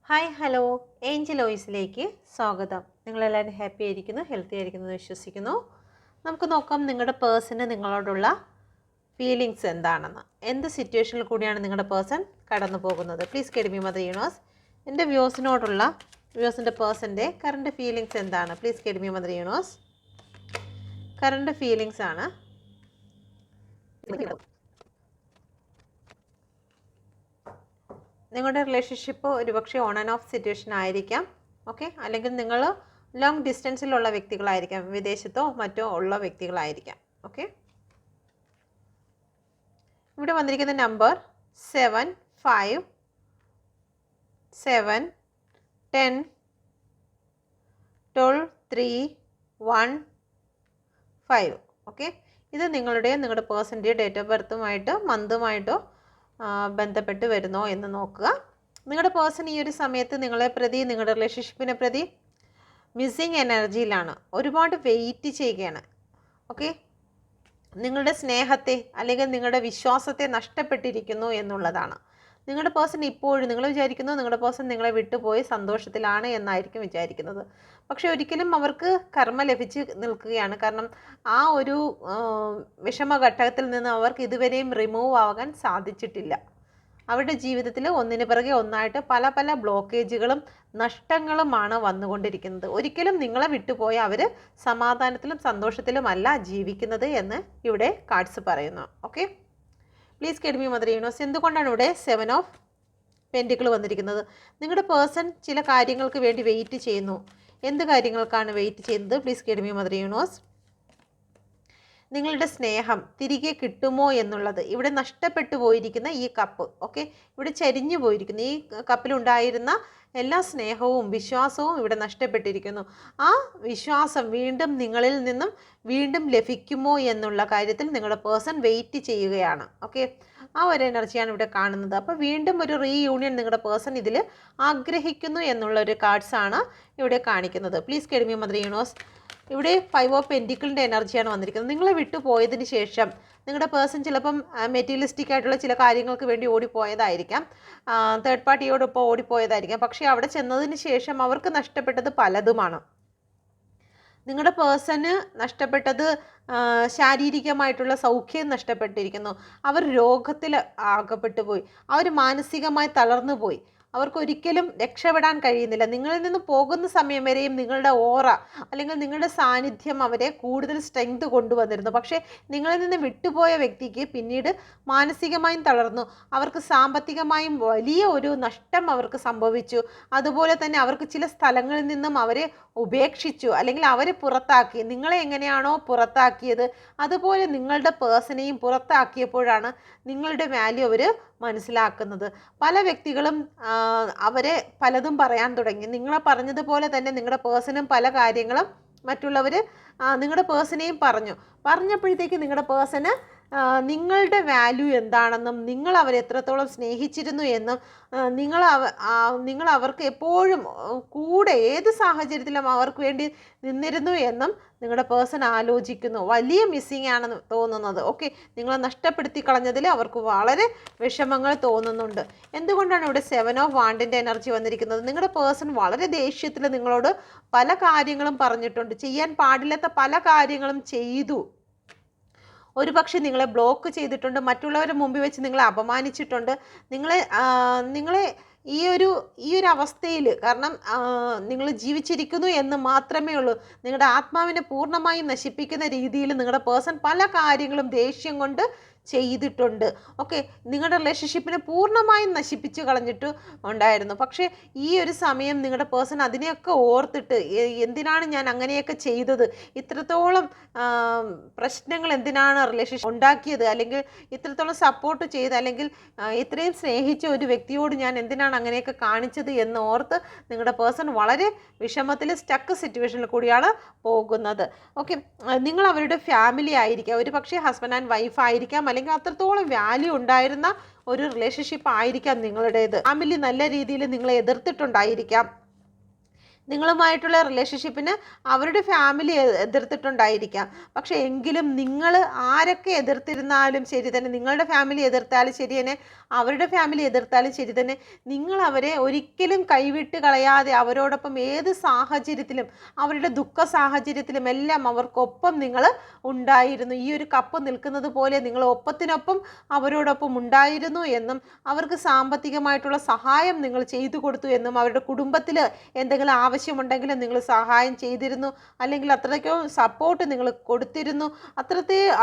Hi hello Angel ഓയിസിലേക്ക് സ്വാഗതം. നിങ്ങളെല്ലാവരും happy ആയിരിക്കുന്നു, ഹെൽത്തി ആയിരിക്കുന്നു എന്ന് വിശ്വസിക്കുന്നു. നമുക്ക് നോക്കാം നിങ്ങളുടെ പേഴ്സന് നിങ്ങളോടുള്ള ഫീലിങ്സ് എന്താണെന്ന്. എന്ത് സിറ്റുവേഷനിൽ കൂടിയാണ് നിങ്ങളുടെ പേഴ്സൺ കടന്നു പോകുന്നത്? Please guide me mother universe. എൻ്റെ വ്യൂസിൻ്റെ പേഴ്സൻ്റെ കറണ്ട് ഫീലിങ്സ് എന്താണ്? Please guide me mother universe. Current feelings ആണ്. നിങ്ങളുടെ റിലേഷൻഷിപ്പ് ഒരുപക്ഷെ ഓൺ ആൻഡ് ഓഫ് സിറ്റുവേഷൻ ആയിരിക്കാം. ഓക്കെ, അല്ലെങ്കിൽ നിങ്ങൾ ലോങ് ഡിസ്റ്റൻസിലുള്ള വ്യക്തികളായിരിക്കാം, വിദേശത്തോ മറ്റോ ഉള്ള വ്യക്തികളായിരിക്കാം. ഓക്കെ, ഇവിടെ വന്നിരിക്കുന്ന നമ്പർ 7, 5, 7, 10, 12, 3, 1, 5. ഓക്കെ, ഇത് നിങ്ങളുടെ പേഴ്സൻ്റെ ഡേറ്റ് ഓഫ് ബർത്തുമായിട്ടോ മന്തുമായിട്ടോ ബന്ധപ്പെട്ട് വരുന്നോ എന്ന് നോക്കുക. നിങ്ങളുടെ പേഴ്സൺ ഈ ഒരു സമയത്ത് നിങ്ങളെ പ്രതി, നിങ്ങളുടെ റിലേഷൻഷിപ്പിനെ പ്രതി മിസ്സിങ് എനർജിയിലാണ്, ഒരുപാട് വെയിറ്റ് ചെയ്യുകയാണ്. ഓക്കെ, നിങ്ങളുടെ സ്നേഹത്തെ അല്ലെങ്കിൽ നിങ്ങളുടെ വിശ്വാസത്തെ നഷ്ടപ്പെട്ടിരിക്കുന്നു എന്നുള്ളതാണ്. നിങ്ങളുടെ പേഴ്സൺ ഇപ്പോഴും നിങ്ങൾ വിചാരിക്കുന്നു നിങ്ങളുടെ പേഴ്സൺ നിങ്ങളെ വിട്ടുപോയി സന്തോഷത്തിലാണ് എന്നായിരിക്കും വിചാരിക്കുന്നത്. പക്ഷെ ഒരിക്കലും അവർക്ക് കർമ്മ ലഭിച്ച് നിൽക്കുകയാണ്. കാരണം ആ ഒരു വിഷമഘട്ടത്തിൽ നിന്ന് അവർക്ക് ഇതുവരെയും റിമൂവ് ആകാൻ സാധിച്ചിട്ടില്ല. അവരുടെ ജീവിതത്തിൽ ഒന്നിനു പിറകെ ഒന്നായിട്ട് പല പല ബ്ലോക്കേജുകളും നഷ്ടങ്ങളുമാണ് വന്നുകൊണ്ടിരിക്കുന്നത്. ഒരിക്കലും നിങ്ങളെ വിട്ടുപോയ അവർ സമാധാനത്തിലും സന്തോഷത്തിലുമല്ല ജീവിക്കുന്നത് എന്ന് ഇവിടെ കാർഡ്സ് പറയുന്നു. Okay, please guide me mother universe. എന്തുകൊണ്ടാണ് ഇവിടെ 7 ഓഫ് പെൻറ്റിക്കിൾ വന്നിരിക്കുന്നത്? നിങ്ങളുടെ പേഴ്സൺ ചില കാര്യങ്ങൾക്ക് വേണ്ടി വെയിറ്റ് ചെയ്യുന്നു. എന്ത് കാര്യങ്ങൾക്കാണ് വെയിറ്റ് ചെയ്യുന്നത്? Please guide me mother universe. നിങ്ങളുടെ സ്നേഹം തിരികെ കിട്ടുമോ എന്നുള്ളത്. ഇവിടെ നഷ്ടപ്പെട്ടു പോയിരിക്കുന്ന ഈ കപ്പ്, ഓക്കെ, ഇവിടെ ചരിഞ്ഞു പോയിരിക്കുന്നു. ഈ കപ്പിലുണ്ടായിരുന്ന എല്ലാ സ്നേഹവും വിശ്വാസവും ഇവിടെ നഷ്ടപ്പെട്ടിരിക്കുന്നു. ആ വിശ്വാസം വീണ്ടും നിങ്ങളിൽ നിന്നും വീണ്ടും ലഭിക്കുമോ എന്നുള്ള കാര്യത്തിൽ നിങ്ങളുടെ പേഴ്സൺ വെയിറ്റ് ചെയ്യുകയാണ്. ഓക്കെ, ആ ഒരു എനർജിയാണ് ഇവിടെ കാണുന്നത്. അപ്പോൾ വീണ്ടും ഒരു റീയൂണിയൻ നിങ്ങളുടെ പേഴ്സൺ ഇതിൽ ആഗ്രഹിക്കുന്നു എന്നുള്ള ഒരു കാർഡ്സാണ് ഇവിടെ കാണിക്കുന്നത്. Please guide me mother universe. ഇവിടെ 5 ഓഫ് പെൻറ്റിക്കിളിൻ്റെ എനർജിയാണ് വന്നിരിക്കുന്നത്. നിങ്ങളെ വിട്ടുപോയതിന് ശേഷം നിങ്ങളുടെ പേഴ്സൺ ചിലപ്പം മെറ്റീരിയലിസ്റ്റിക് ആയിട്ടുള്ള ചില കാര്യങ്ങൾക്ക് വേണ്ടി ഓടിപ്പോയതായിരിക്കാം, തേർഡ് പാർട്ടിയോടൊപ്പം ഓടിപ്പോയതായിരിക്കാം. പക്ഷേ അവിടെ ചെന്നതിന് ശേഷം അവർക്ക് നഷ്ടപ്പെട്ടത് പലതുമാണ്. നിങ്ങളുടെ പേഴ്സണ് നഷ്ടപ്പെട്ടത് ശാരീരികമായിട്ടുള്ള സൗഖ്യം നഷ്ടപ്പെട്ടിരിക്കുന്നു. അവർ രോഗത്തിൽ ആകപ്പെട്ടു പോയി, അവർ മാനസികമായി തളർന്നു പോയി, അവർക്കൊരിക്കലും രക്ഷപ്പെടാൻ കഴിയുന്നില്ല. നിങ്ങളിൽ നിന്ന് പോകുന്ന സമയം വരെയും നിങ്ങളുടെ ഓറ അല്ലെങ്കിൽ നിങ്ങളുടെ സാന്നിധ്യം അവരെ കൂടുതൽ സ്ട്രെങ്ത് കൊണ്ടുവന്നിരുന്നു. പക്ഷേ നിങ്ങളിൽ നിന്ന് വിട്ടുപോയ വ്യക്തിക്ക് പിന്നീട് മാനസികമായും തളർന്നു, അവർക്ക് സാമ്പത്തികമായും വലിയ ഒരു നഷ്ടം അവർക്ക് സംഭവിച്ചു. അതുപോലെ തന്നെ അവർക്ക് ചില സ്ഥലങ്ങളിൽ നിന്നും അവരെ ഉപേക്ഷിച്ചു അല്ലെങ്കിൽ അവരെ പുറത്താക്കി. നിങ്ങളെ എങ്ങനെയാണോ പുറത്താക്കിയത് അതുപോലെ നിങ്ങളുടെ പേഴ്സണെയും പുറത്താക്കിയപ്പോഴാണ് നിങ്ങളുടെ വാല്യൂ അവർ മനസ്സിലാക്കുന്നത്. പല വ്യക്തികളും അവരെ പലതും പറയാൻ തുടങ്ങി. നിങ്ങളെ പറഞ്ഞതുപോലെ തന്നെ നിങ്ങളുടെ പേഴ്സണും പല കാര്യങ്ങളും മറ്റുള്ളവർ നിങ്ങളുടെ പേഴ്സണെയും പറഞ്ഞപ്പോഴത്തേക്ക് നിങ്ങളുടെ പേഴ്സണ് നിങ്ങളുടെ വാല്യൂ എന്താണെന്നും നിങ്ങൾ അവരെ എത്രത്തോളം സ്നേഹിച്ചിരുന്നു എന്നും നിങ്ങൾ അവർക്ക് എപ്പോഴും കൂടെ ഏത് സാഹചര്യത്തിലും അവർക്ക് വേണ്ടി നിന്നിരുന്നു എന്നും നിങ്ങളുടെ പേഴ്സൺ ആലോചിക്കുന്നു. വലിയ മിസ്സിങ് ആണെന്ന് തോന്നുന്നത്. ഓക്കെ, നിങ്ങളെ നഷ്ടപ്പെടുത്തി കളഞ്ഞതിൽ അവർക്ക് വളരെ വിഷമങ്ങൾ തോന്നുന്നുണ്ട്. എന്തുകൊണ്ടാണ് ഇവിടെ 7 ഓഫ് വാണ്ടിൻ്റെ എനർജി വന്നിരിക്കുന്നത്? നിങ്ങളുടെ പേഴ്സൺ വളരെ ദേഷ്യത്തിൽ നിങ്ങളോട് പല കാര്യങ്ങളും പറഞ്ഞിട്ടുണ്ട്, ചെയ്യാൻ പാടില്ലാത്ത പല കാര്യങ്ങളും ചെയ്തു. ഒരുപക്ഷെ നിങ്ങളെ ബ്ലോക്ക് ചെയ്തിട്ടുണ്ട്, മറ്റുള്ളവരുടെ മുമ്പിൽ വെച്ച് നിങ്ങളെ അപമാനിച്ചിട്ടുണ്ട്. നിങ്ങളെ ഈ ഒരു അവസ്ഥയിൽ, കാരണം നിങ്ങൾ ജീവിച്ചിരിക്കുന്നു എന്ന് മാത്രമേ ഉള്ളൂ, നിങ്ങളുടെ ആത്മാവിനെ പൂർണ്ണമായും നശിപ്പിക്കുന്ന രീതിയിൽ നിങ്ങളുടെ പേഴ്സൺ പല കാര്യങ്ങളും ദേഷ്യം കൊണ്ട് ചെയ്തിട്ടുണ്ട്. ഓക്കെ, നിങ്ങളുടെ റിലേഷൻഷിപ്പിനെ പൂർണ്ണമായും നശിപ്പിച്ച് കളഞ്ഞിട്ട് ഉണ്ടായിരുന്നു. പക്ഷേ ഈ ഒരു സമയം നിങ്ങളുടെ പേഴ്സൺ അതിനെയൊക്കെ ഓർത്തിട്ട് എന്തിനാണ് ഞാൻ അങ്ങനെയൊക്കെ ചെയ്തത്, ഇത്രത്തോളം പ്രശ്നങ്ങൾ എന്തിനാണ് റിലേഷൻഷിപ്പ് ഉണ്ടാക്കിയത്, അല്ലെങ്കിൽ ഇത്രത്തോളം സപ്പോർട്ട് ചെയ്ത് അല്ലെങ്കിൽ ഇത്രയും സ്നേഹിച്ച ഒരു വ്യക്തിയോട് ഞാൻ എന്തിനാണ് അങ്ങനെയൊക്കെ കാണിച്ചത് എന്ന് ഓർത്ത് നിങ്ങളുടെ പേഴ്സൺ വളരെ വിഷമത്തിൽ സ്റ്റക്ക് സിറ്റുവേഷനിൽ കൂടിയാണ് പോകുന്നത്. ഓക്കെ, നിങ്ങൾ അവരുടെ ഫാമിലി ആയിരിക്കാം, ഒരു പക്ഷേ ഹസ്ബൻഡ് ആൻഡ് വൈഫ് ആയിരിക്കാം, അല്ലെങ്കിൽ അത്രത്തോളം വാല്യൂ ഉണ്ടായിരുന്ന ഒരു റിലേഷൻഷിപ്പ് ആയിരിക്കാം നിങ്ങളുടേത്. ഫാമിലി നല്ല രീതിയിൽ നിങ്ങളെ എതിർത്തിട്ടുണ്ടായിരിക്കാം. നിങ്ങളുമായിട്ടുള്ള റിലേഷൻഷിപ്പിന് അവരുടെ ഫാമിലി എതിർത്തിട്ടുണ്ടായിരിക്കാം. പക്ഷേ എങ്കിലും നിങ്ങൾ ആരൊക്കെ എതിർത്തിരുന്നാലും ശരി തന്നെ, നിങ്ങളുടെ ഫാമിലി എതിർത്താലും ശരി തന്നെ, അവരുടെ ഫാമിലി എതിർത്താലും ശരി തന്നെ, നിങ്ങൾ അവരെ ഒരിക്കലും കൈവിട്ട് കളയാതെ അവരോടൊപ്പം ഏത് സാഹചര്യത്തിലും, അവരുടെ ദുഃഖ സാഹചര്യത്തിലും എല്ലാം അവർക്കൊപ്പം നിങ്ങൾ ഉണ്ടായിരുന്നു. ഈ ഒരു കപ്പ് നിൽക്കുന്നത് പോലെ നിങ്ങൾ ഒപ്പത്തിനൊപ്പം അവരോടൊപ്പം ഉണ്ടായിരുന്നു എന്നും അവർക്ക് സാമ്പത്തികമായിട്ടുള്ള സഹായം നിങ്ങൾ ചെയ്തു കൊടുത്തു എന്നും അവരുടെ കുടുംബത്തിൽ എന്തെങ്കിലും ആവശ്യമുണ്ടെങ്കിലും നിങ്ങൾ സഹായം ചെയ്തിരുന്നു, അല്ലെങ്കിൽ അത്രയ്ക്കോ സപ്പോർട്ട് നിങ്ങൾ കൊടുത്തിരുന്നു.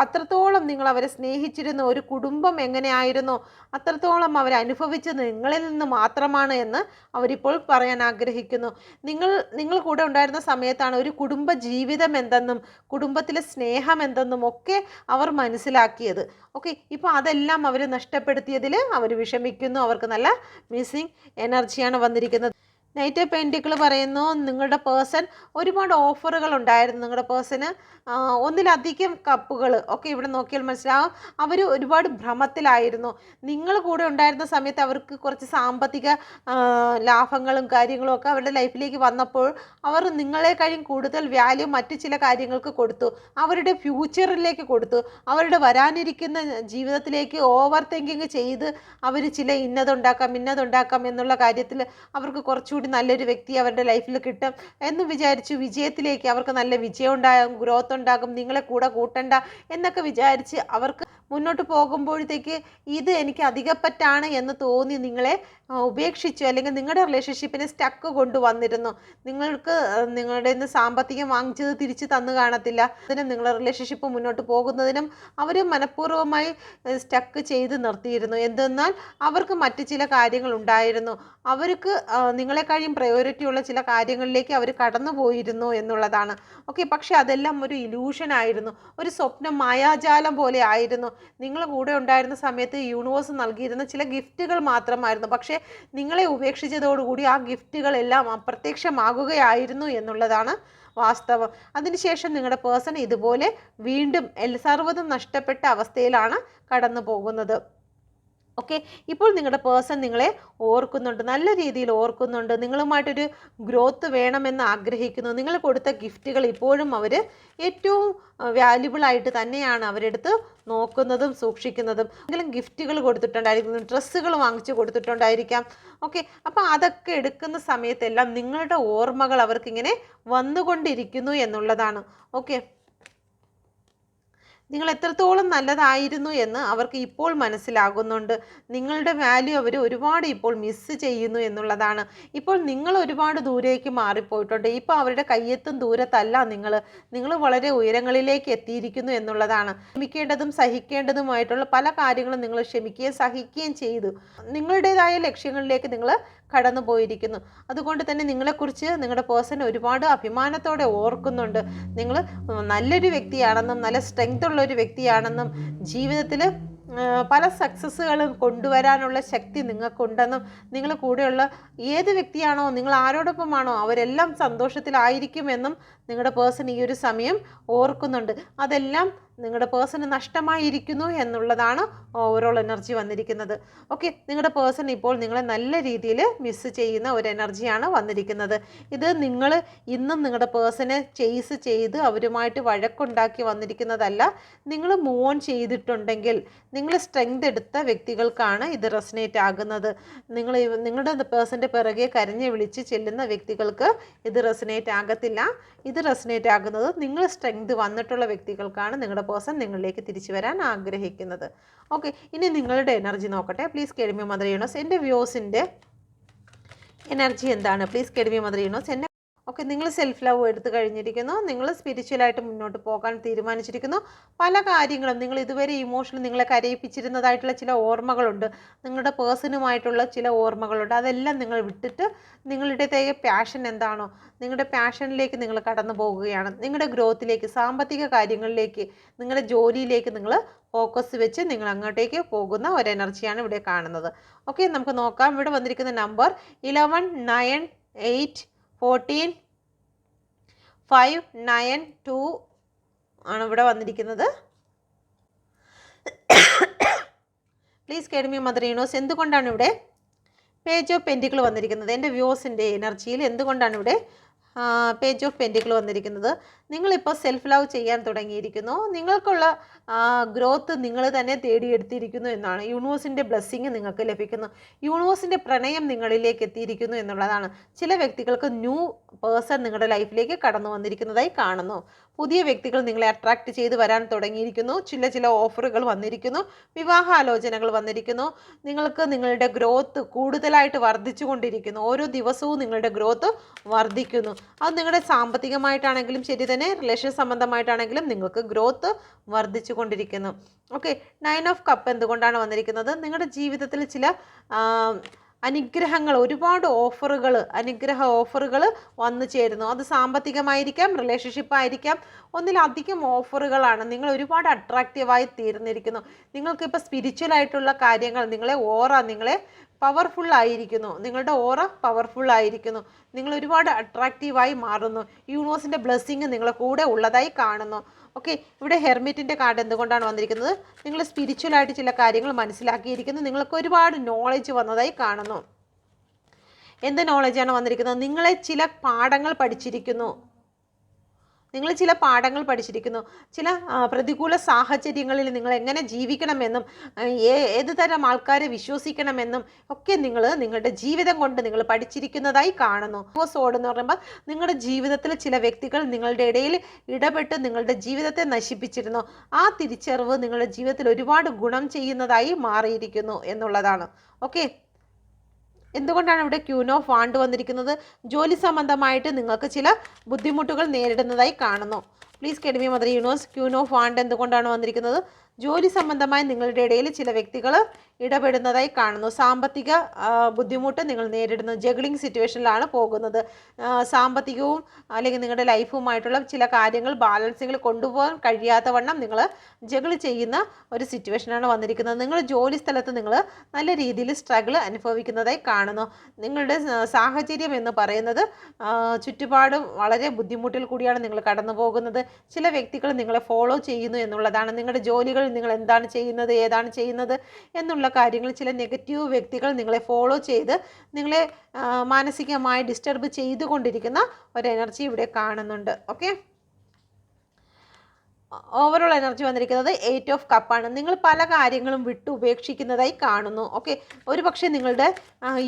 അത്രത്തോളം നിങ്ങൾ അവരെ സ്നേഹിച്ചിരുന്നു. ഒരു കുടുംബം എങ്ങനെയായിരുന്നോ അത്രത്തോളം അവരനുഭവിച്ചത് നിങ്ങളിൽ നിന്ന് മാത്രമാണ് എന്ന് അവരിപ്പോൾ പറയാൻ ആഗ്രഹിക്കുന്നു. നിങ്ങൾ കൂടെ ഉണ്ടായിരുന്ന സമയത്താണ് ഒരു കുടുംബ ജീവിതം എന്തെന്നും കുടുംബത്തിലെ സ്നേഹം എന്തെന്നും ഒക്കെ അവർ മനസ്സിലാക്കിയത്. ഓക്കെ, ഇപ്പോൾ അതെല്ലാം അവർ നഷ്ടപ്പെടുത്തിയതിൽ അവർ വിഷമിക്കുന്നു. അവർക്ക് നല്ല മിസ്സിങ് എനർജിയാണ് വന്നിരിക്കുന്നത്. നൈറ്റ് ഓഫ് പെൻറ്റിക്കിൾ പറയുന്നു, നിങ്ങളുടെ പേഴ്സൺ ഒരുപാട് ഓഫറുകൾ ഉണ്ടായിരുന്നു. നിങ്ങളുടെ പേഴ്സണ് ഒന്നിലധികം കപ്പുകൾ ഒക്കെ ഇവിടെ നോക്കിയാൽ മനസ്സിലാവും. അവർ ഒരുപാട് ഭ്രമത്തിലായിരുന്നു. നിങ്ങൾ കൂടെ ഉണ്ടായിരുന്ന സമയത്ത് അവർക്ക് കുറച്ച് സാമ്പത്തിക ലാഭങ്ങളും കാര്യങ്ങളും ഒക്കെ അവരുടെ ലൈഫിലേക്ക് വന്നപ്പോൾ അവർ നിങ്ങളെക്കാളും കൂടുതൽ വാല്യൂ മറ്റു ചില കാര്യങ്ങൾക്ക് കൊടുത്തു. അവരുടെ ഫ്യൂച്ചറിലേക്ക് കൊടുത്തു. അവരുടെ വരാനിരിക്കുന്ന ജീവിതത്തിലേക്ക് ഓവർ തിങ്കിങ് ചെയ്ത് അവർ ചില ഇന്നതുണ്ടാക്കാം എന്നുള്ള കാര്യത്തിൽ അവർക്ക് കുറച്ചുകൂടി നല്ലൊരു വ്യക്തി അവരുടെ ലൈഫിൽ കിട്ടും എന്ന് വിചാരിച്ചു. വിജയത്തിലേക്ക് അവർക്ക് നല്ല വിജയം ഉണ്ടാകും, ഗ്രോത്ത് ഉണ്ടാകും, നിങ്ങളെ കൂടെ കൂട്ടണ്ട എന്നൊക്കെ വിചാരിച്ച് അവർക്ക് മുന്നോട്ട് പോകുമ്പോഴത്തേക്ക് ഇത് എനിക്ക് അധികപ്പറ്റാണ് എന്ന് തോന്നി നിങ്ങളെ ഉപേക്ഷിച്ചു, അല്ലെങ്കിൽ നിങ്ങളുടെ റിലേഷൻഷിപ്പിനെ സ്റ്റക്ക് കൊണ്ടുവന്നിരുന്നു. നിങ്ങൾക്ക് നിങ്ങളുടെ നിന്ന് സാമ്പത്തികം വാങ്ങിച്ചത് തിരിച്ച് തന്നു കാണത്തില്ല. അതിന് നിങ്ങളുടെ റിലേഷൻഷിപ്പ് മുന്നോട്ട് പോകുന്നതിനും അവർ മനഃപൂർവ്വമായി സ്റ്റക്ക് ചെയ്ത് നിർത്തിയിരുന്നു. എന്തെന്നാൽ അവർക്ക് മറ്റു ചില കാര്യങ്ങൾ ഉണ്ടായിരുന്നു. അവർക്ക് നിങ്ങളെക്കാളും പ്രയോറിറ്റി ഉള്ള ചില കാര്യങ്ങളിലേക്ക് അവർ കടന്നു പോയിരുന്നു എന്നുള്ളതാണ്. ഓക്കെ, പക്ഷെ അതെല്ലാം ഒരു ഇലൂഷൻ ആയിരുന്നു, ഒരു സ്വപ്നം, മായാജാലം പോലെ ആയിരുന്നു. നിങ്ങൾ കൂടെ ഉണ്ടായിരുന്ന സമയത്ത് യൂണിവേഴ്സ് നൽകിയിരുന്ന ചില ഗിഫ്റ്റുകൾ മാത്രമായിരുന്നു. പക്ഷേ നിങ്ങളെ ഉപേക്ഷിച്ചതോടുകൂടി ആ ഗിഫ്റ്റുകളെല്ലാം അപ്രത്യക്ഷമാകുകയായിരുന്നു എന്നുള്ളതാണ് വാസ്തവം. അതിനുശേഷം നിങ്ങളുടെ പേഴ്സൺ ഇതുപോലെ വീണ്ടും സർവ്വതും നഷ്ടപ്പെട്ട അവസ്ഥയിലാണ് കടന്നു പോകുന്നത്. ഓക്കെ, ഇപ്പോൾ നിങ്ങളുടെ പേഴ്സൺ നിങ്ങളെ ഓർക്കുന്നുണ്ട്, നല്ല രീതിയിൽ ഓർക്കുന്നുണ്ട്, നിങ്ങളുമായിട്ടൊരു ഗ്രോത്ത് വേണമെന്ന് ആഗ്രഹിക്കുന്നു. നിങ്ങൾ കൊടുത്ത ഗിഫ്റ്റുകൾ ഇപ്പോഴും അവർ ഏറ്റവും വാല്യുബിൾ ആയിട്ട് തന്നെയാണ് അവരെടുത്ത് നോക്കുന്നതും സൂക്ഷിക്കുന്നതും. എന്തെങ്കിലും ഗിഫ്റ്റുകൾ കൊടുത്തിട്ടുണ്ടായിരിക്കും, ഡ്രസ്സുകൾ വാങ്ങിച്ചു കൊടുത്തിട്ടുണ്ടായിരിക്കാം. ഓക്കെ, അപ്പോൾ അതൊക്കെ എടുക്കുന്ന സമയത്തെല്ലാം നിങ്ങളുടെ ഓർമ്മകൾ അവർക്കിങ്ങനെ വന്നുകൊണ്ടിരിക്കുന്നു എന്നുള്ളതാണ്. ഓക്കെ, നിങ്ങൾ എത്രത്തോളം നല്ലതായിരുന്നു എന്ന് അവർക്ക് ഇപ്പോൾ മനസ്സിലാകുന്നുണ്ട്. നിങ്ങളുടെ വാല്യൂ അവർ ഒരുപാട് ഇപ്പോൾ മിസ്സ് ചെയ്യുന്നു എന്നുള്ളതാണ്. ഇപ്പോൾ നിങ്ങൾ ഒരുപാട് ദൂരേക്ക് മാറിപ്പോയിട്ടുണ്ട്. ഇപ്പോൾ അവരുടെ കയ്യെത്തും ദൂരത്തല്ല നിങ്ങൾ വളരെ ഉയരങ്ങളിലേക്ക് എത്തിയിരിക്കുന്നു എന്നുള്ളതാണ്. ക്ഷമിക്കേണ്ടതും സഹിക്കേണ്ടതുമായിട്ടുള്ള പല കാര്യങ്ങളും നിങ്ങൾ ക്ഷമിക്കുകയും സഹിക്കുകയും ചെയ്തു. നിങ്ങളുടേതായ ലക്ഷ്യങ്ങളിലേക്ക് നിങ്ങൾ കടന്നു പോയിരിക്കുന്നു. അതുകൊണ്ട് തന്നെ നിങ്ങളെക്കുറിച്ച് നിങ്ങളുടെ പേഴ്സൺ ഒരുപാട് അഭിമാനത്തോടെ ഓർക്കുന്നുണ്ട്. നിങ്ങൾ നല്ലൊരു വ്യക്തിയാണെന്നും നല്ല സ്ട്രെങ്ത് ഉള്ള ഒരു വ്യക്തിയാണെന്നും ജീവിതത്തിൽ പല സക്സസ്സുകളും കൊണ്ടുവരാനുള്ള ശക്തി നിങ്ങൾക്കുണ്ടെന്നും നിങ്ങൾ കൂടെയുള്ള ഏത് വ്യക്തിയാണോ, നിങ്ങൾ ആരോടൊപ്പമാണോ അവരെല്ലാം സന്തോഷത്തിലായിരിക്കുമെന്നും നിങ്ങളുടെ പേഴ്സൺ ഈ ഒരു സമയം ഓർക്കുന്നുണ്ട്. അതെല്ലാം നിങ്ങളുടെ പേഴ്സണ് നഷ്ടമായിരിക്കുന്നു എന്നുള്ളതാണ് ഓവറോൾ എനർജി വന്നിരിക്കുന്നത്. ഓക്കെ, നിങ്ങളുടെ പേഴ്സൺ ഇപ്പോൾ നിങ്ങളെ നല്ല രീതിയിൽ മിസ്സ് ചെയ്യുന്ന ഒരു എനർജിയാണ് വന്നിരിക്കുന്നത്. ഇത് നിങ്ങൾ ഇന്നും നിങ്ങളുടെ പേഴ്സണെ ചേസ് ചെയ്ത് അവരുമായിട്ട് വഴക്കുണ്ടാക്കി വന്നിരിക്കുന്നതല്ല. നിങ്ങൾ മൂവ് ഓൺ ചെയ്തിട്ടുണ്ടെങ്കിൽ, നിങ്ങൾ സ്ട്രെങ്ത് എടുത്ത വ്യക്തികൾക്കാണ് ഇത് റെസനേറ്റ് ആകുന്നത്. നിങ്ങളുടെ പേഴ്സൻ്റെ പിറകെ കരഞ്ഞ് വിളിച്ച് ചെല്ലുന്ന വ്യക്തികൾക്ക് ഇത് റെസനേറ്റ് ആകത്തില്ല. ഇത് റെസനേറ്റ് ആകുന്നത് നിങ്ങൾ സ്ട്രെങ്ത് വന്നിട്ടുള്ള വ്യക്തികൾക്കാണ്. നിങ്ങളുടെ പേഴ്സൺ നിങ്ങളിലേക്ക് തിരിച്ചു വരാൻ ആഗ്രഹിക്കുന്നത്. ഓക്കെ, ഇനി നിങ്ങളുടെ എനർജി നോക്കട്ടെ. പ്ലീസ് കേൾമി മദർ യൂണിവേഴ്സ്, എൻ്റെ വ്യൂസിൻ്റെ എനർജി എന്താണ്? പ്ലീസ് കേൾമി മദർ യൂണിവേഴ്സ്. എന്നെ ഓക്കെ, നിങ്ങൾ സെൽഫ് ലവ് എടുത്തു കഴിഞ്ഞിരിക്കുന്നു. നിങ്ങൾ സ്പിരിച്വലായിട്ട് മുന്നോട്ട് പോകാൻ തീരുമാനിച്ചിരിക്കുന്നു. പല കാര്യങ്ങളും നിങ്ങൾ ഇതുവരെ ഇമോഷണൽ നിങ്ങളെ കരയിപ്പിച്ചിരുന്നതായിട്ടുള്ള ചില ഓർമ്മകളുണ്ട്, നിങ്ങളുടെ പേഴ്സണുമായിട്ടുള്ള ചില ഓർമ്മകളുണ്ട്. അതെല്ലാം നിങ്ങൾ വിട്ടിട്ട് നിങ്ങളുടേതായ പാഷൻ എന്താണോ, നിങ്ങളുടെ പാഷനിലേക്ക് നിങ്ങൾ കടന്നു പോകുകയാണ്. നിങ്ങളുടെ ഗ്രോത്തിലേക്ക്, സാമ്പത്തിക കാര്യങ്ങളിലേക്ക്, നിങ്ങളുടെ ജോലിയിലേക്ക് നിങ്ങൾ ഫോക്കസ് വെച്ച് നിങ്ങൾ അങ്ങോട്ടേക്ക് പോകുന്ന ഒരു എനർജിയാണ് ഇവിടെ കാണുന്നത്. ഓക്കെ, നമുക്ക് നോക്കാം. ഇവിടെ വന്നിരിക്കുന്ന നമ്പർ 11, 9, 8, 14, 5, 9, 2 ആണ് ഇവിടെ വന്നിരിക്കുന്നത്. പ്ലീസ് കേൾമി മദർ യൂണിവേഴ്സ്, എന്തുകൊണ്ടാണ് ഇവിടെ പേജ് ഓഫ് പെൻറ്റിക്കിൾ വന്നിരിക്കുന്നത്? എൻ്റെ വ്യൂസിൻ്റെ എനർജിയിൽ എന്തുകൊണ്ടാണ് ഇവിടെ പേജ് ഓഫ് പെൻറ്റിക്കിൾ വന്നിരിക്കുന്നത്. നിങ്ങളിപ്പോൾ സെൽഫ് ലവ് ചെയ്യാൻ തുടങ്ങിയിരിക്കുന്നു. നിങ്ങൾക്കുള്ള ഗ്രോത്ത് നിങ്ങൾ തന്നെ തേടിയെടുത്തിരിക്കുന്നു എന്നാണ്. യൂണിവേഴ്സിൻ്റെ ബ്ലെസ്സിങ് നിങ്ങൾക്ക് ലഭിക്കുന്നു. യൂണിവേഴ്സിൻ്റെ പ്രണയം നിങ്ങളിലേക്ക് എത്തിയിരിക്കുന്നു എന്നുള്ളതാണ്. ചില വ്യക്തികൾക്ക് ന്യൂ പേഴ്സൺ നിങ്ങളുടെ ലൈഫിലേക്ക് കടന്നു വന്നിരിക്കുന്നതായി കാണുന്നു. പുതിയ വ്യക്തികൾ നിങ്ങളെ അട്രാക്റ്റ് ചെയ്ത് വരാൻ തുടങ്ങിയിരിക്കുന്നു. ചില ഓഫറുകൾ വന്നിരിക്കുന്നു. വിവാഹാലോചനകൾ വന്നിരിക്കുന്നു. നിങ്ങൾക്ക് നിങ്ങളുടെ ഗ്രോത്ത് കൂടുതലായിട്ട് വർദ്ധിച്ചു കൊണ്ടിരിക്കുന്നു. ഓരോ ദിവസവും നിങ്ങളുടെ ഗ്രോത്ത് വർദ്ധിക്കുന്നു. അത് നിങ്ങളുടെ സാമ്പത്തികമായിട്ടാണെങ്കിലും ശരി തന്നെ, റിലേഷൻ സംബന്ധമായിട്ടാണെങ്കിലും നിങ്ങൾക്ക് ഗ്രോത്ത് വർദ്ധിച്ചു കൊണ്ടിരിക്കുന്നു. ഓക്കെ, 9 ഓഫ് കപ്പ് എന്തുകൊണ്ടാണ് വന്നിരിക്കുന്നത്? നിങ്ങളുടെ ജീവിതത്തിൽ ചില അനുഗ്രഹങ്ങൾ, ഒരുപാട് അനുഗ്രഹ ഓഫറുകൾ വന്നു ചേരുന്നു. അത് സാമ്പത്തികമായിരിക്കാം, റിലേഷൻഷിപ്പ് ആയിരിക്കാം, ഒന്നിലധികം ഓഫറുകളാണ്. നിങ്ങൾ ഒരുപാട് അട്രാക്റ്റീവായി തീർന്നിരിക്കുന്നു. നിങ്ങൾക്കിപ്പോൾ സ്പിരിച്വൽ ആയിട്ടുള്ള കാര്യങ്ങൾ, നിങ്ങളെ പവർഫുൾ ആയിരിക്കുന്നു. നിങ്ങളുടെ ഓറ പവർഫുൾ ആയിരിക്കുന്നു. നിങ്ങൾ ഒരുപാട് അട്രാക്റ്റീവായി മാറുന്നു. യൂണിവേഴ്സിൻ്റെ ബ്ലെസ്സിങ് നിങ്ങളെ കൂടെ ഉള്ളതായി കാണുന്നു. ഓക്കെ, ഇവിടെ ഹെർമിറ്റിൻ്റെ കാർഡ് എന്തുകൊണ്ടാണ് വന്നിരിക്കുന്നത്? നിങ്ങൾ സ്പിരിച്വലായിട്ട് ചില കാര്യങ്ങൾ മനസ്സിലാക്കിയിരിക്കുന്നു. നിങ്ങൾക്ക് ഒരുപാട് നോളജ് വന്നതായി കാണുന്നു. എന്ത് നോളജാണ് വന്നിരിക്കുന്നത്? നിങ്ങളെ ചില പാഠങ്ങൾ പഠിച്ചിരിക്കുന്നു. ചില പ്രതികൂല സാഹചര്യങ്ങളിൽ നിങ്ങൾ എങ്ങനെ ജീവിക്കണമെന്നും ഏത് തരം ആൾക്കാരെ വിശ്വസിക്കണമെന്നും ഒക്കെ നിങ്ങളുടെ ജീവിതം കൊണ്ട് നിങ്ങൾ പഠിച്ചിരിക്കുന്നതായി കാണുന്നു. സോഡ് എന്ന് പറയുമ്പോൾ നിങ്ങളുടെ ജീവിതത്തിൽ ചില വ്യക്തികൾ നിങ്ങളുടെ ഇടയിൽ ഇടപെട്ട് നിങ്ങളുടെ ജീവിതത്തെ നശിപ്പിച്ചിരുന്നു. ആ തിരിച്ചറിവ് നിങ്ങളുടെ ജീവിതത്തിൽ ഒരുപാട് ഗുണം ചെയ്യുന്നതായി മാറിയിരിക്കുന്നു എന്നുള്ളതാണ്. ഓക്കെ, എന്തുകൊണ്ടാണ് ഇവിടെ ക്യൂൻ ഓഫ് വാണ്ട് വന്നിരിക്കുന്നത്? ജോലി സംബന്ധമായിട്ട് നിങ്ങൾക്ക് ചില ബുദ്ധിമുട്ടുകൾ നേരിടുന്നതായി കാണുന്നു. Please get me mother universe, queen of wand എന്തുകൊണ്ടാണ് വന്നിരിക്കുന്നത്? ജോലി സംബന്ധമായി നിങ്ങളുടെ ഇടയിൽ ചില വ്യക്തികൾ ഇടപെടുന്നതായി കാണുന്നു. സാമ്പത്തിക ബുദ്ധിമുട്ട് നിങ്ങൾ നേരിടുന്നു. ജഗ്ലിംഗ് സിറ്റുവേഷനിലാണ് പോകുന്നത്. സാമ്പത്തികവും അല്ലെങ്കിൽ നിങ്ങളുടെ ലൈഫുമായിട്ടുള്ള ചില കാര്യങ്ങൾ ബാലൻസിങ്ങിൽ കൊണ്ടുപോകാൻ കഴിയാത്ത വണ്ണം നിങ്ങൾ ജഗിൾ ചെയ്യുന്ന ഒരു സിറ്റുവേഷനാണ് വന്നിരിക്കുന്നത്. നിങ്ങൾ ജോലി സ്ഥലത്ത് നിങ്ങൾ നല്ല രീതിയിൽ സ്ട്രഗിൾ അനുഭവിക്കുന്നതായി കാണുന്നു. നിങ്ങളുടെ സാഹചര്യം എന്ന് പറയുന്നത് ചുറ്റുപാടും വളരെ ബുദ്ധിമുട്ടിൽ കൂടിയാണ് നിങ്ങൾ കടന്നു പോകുന്നത്. ചില വ്യക്തികൾ നിങ്ങളെ ഫോളോ ചെയ്യുന്നു എന്നുള്ളതാണ്. നിങ്ങളുടെ ജോലികൾ നിങ്ങൾ എന്താണ് ചെയ്യുന്നത്, ഏതാണ് ചെയ്യുന്നത് എന്നുള്ള കാര്യങ്ങൾ ചില നെഗറ്റീവ് വ്യക്തികൾ നിങ്ങളെ ഫോളോ ചെയ്ത് നിങ്ങളെ മാനസികമായി ഡിസ്റ്റർബ് ചെയ്തുകൊണ്ടിരിക്കുന്ന ഒരു എനർജി ഇവിടെ കാണുന്നുണ്ട്. ഓക്കെ, ഓവറോൾ എനർജി വന്നിരിക്കുന്നത് 8 ഓഫ് കപ്പാണ്. നിങ്ങൾ പല കാര്യങ്ങളും വിട്ടുപേക്ഷിക്കുന്നതായി കാണുന്നു. ഓക്കെ, ഒരു പക്ഷേ നിങ്ങളുടെ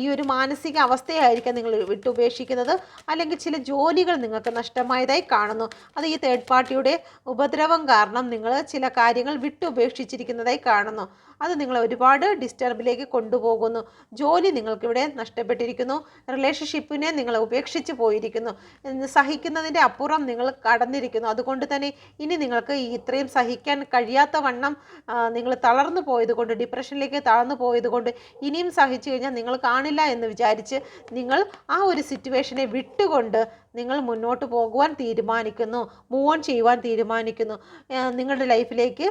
ഈ ഒരു മാനസിക അവസ്ഥയായിരിക്കാം നിങ്ങൾ വിട്ടുപേക്ഷിക്കുന്നത്, അല്ലെങ്കിൽ ചില ജോലികൾ നിങ്ങൾക്ക് നഷ്ടമായതായി കാണുന്നു. അത് ഈ തേർഡ് പാർട്ടിയുടെ ഉപദ്രവം കാരണം നിങ്ങൾ ചില കാര്യങ്ങൾ വിട്ടുപേക്ഷിച്ചിരിക്കുന്നതായി കാണുന്നു. അത് നിങ്ങളെ ഒരുപാട് ഡിസ്റ്റർബിലേക്ക് കൊണ്ടുപോകുന്നു. ജോലി നിങ്ങൾക്കിവിടെ നഷ്ടപ്പെട്ടിരിക്കുന്നു. റിലേഷൻഷിപ്പിനെ നിങ്ങൾ ഉപേക്ഷിച്ച് പോയിരിക്കുന്നു. സഹിക്കുന്നതിൻ്റെ അപ്പുറം നിങ്ങൾ കടന്നിരിക്കുന്നു. അതുകൊണ്ട് തന്നെ ഇനി നിങ്ങൾക്ക് ഇത്രയും സഹിക്കാൻ കഴിയാത്ത വണ്ണം നിങ്ങൾ തളർന്നു പോയതുകൊണ്ട്, ഡിപ്രഷനിലേക്ക് തളർന്നു പോയതുകൊണ്ട് ഇനിയും സഹിച്ചു കഴിഞ്ഞാൽ നിങ്ങൾ കാണില്ല എന്ന് വിചാരിച്ച് നിങ്ങൾ ആ ഒരു സിറ്റുവേഷനെ വിട്ടുകൊണ്ട് നിങ്ങൾ മുന്നോട്ട് പോകുവാൻ തീരുമാനിക്കുന്നു, മൂവ് ഓൺ ചെയ്യുവാൻ തീരുമാനിക്കുന്നു. നിങ്ങളുടെ ലൈഫിലേക്ക്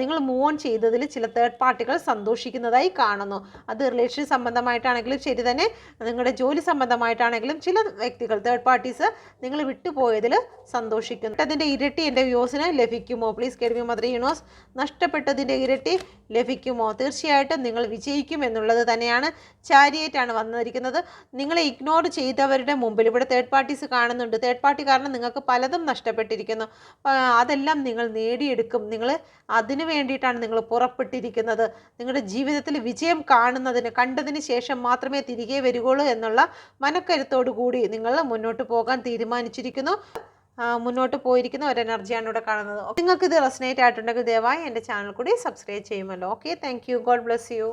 നിങ്ങൾ മൂവ് ഓൺ ചെയ്തതിൽ ചില തേർഡ് പാർട്ടികൾ സന്തോഷിക്കുന്നതായി കാണുന്നു. അത് റിലേഷൻ സംബന്ധമായിട്ടാണെങ്കിലും ശരി തന്നെ, നിങ്ങളുടെ ജോലി സംബന്ധമായിട്ടാണെങ്കിലും ചില വ്യക്തികൾ തേർഡ് പാർട്ടീസ് നിങ്ങൾ വിട്ടുപോയതിൽ സന്തോഷിക്കുന്നു. അതിൻ്റെ ഇരട്ടി എൻ്റെ വ്യൂസിന് ലഭിക്കുമോ? Please get me mother universe. നഷ്ടപ്പെട്ടതിൻ്റെ ഇരട്ടി ലഭിക്കുമോ? തീർച്ചയായിട്ടും നിങ്ങൾ വിജയിക്കും എന്നുള്ളത് തന്നെയാണ്. ചാരിയേറ്റാണ് വന്നിരിക്കുന്നത്. നിങ്ങളെ ഇഗ്നോർ ചെയ്തവരുടെ മുമ്പിൽ ഇവിടെ തേർഡ് പാർട്ടീസ് കാണുന്നുണ്ട്. തേർഡ് പാർട്ടി കാരണം നിങ്ങൾക്ക് പലതും നഷ്ടപ്പെട്ടിരിക്കുന്നു. അതെല്ലാം നിങ്ങൾ നേടിയെടുക്കും. നിങ്ങൾ അതിനു വേണ്ടിയിട്ടാണ് നിങ്ങൾ പുറപ്പെട്ടിരിക്കുന്നത്. നിങ്ങളുടെ ജീവിതത്തിൽ വിജയം കണ്ടതിന് ശേഷം മാത്രമേ തിരികെ വരികയുള്ളൂ എന്നുള്ള മനക്കരുത്തോടു കൂടി നിങ്ങൾ മുന്നോട്ട് പോകാൻ തീരുമാനിച്ചിരിക്കുന്നു. മുന്നോട്ട് പോയിരിക്കുന്ന ഒരു എനർജിയാണ് ഇവിടെ കാണുന്നത്. നിങ്ങൾക്ക് ഇത് റെസനേറ്റ് ആയിട്ടുണ്ടെങ്കിൽ ദയവായി എൻ്റെ ചാനൽ കൂടി സബ്സ്ക്രൈബ് ചെയ്യുമല്ലോ. Okay, thank you. God bless you.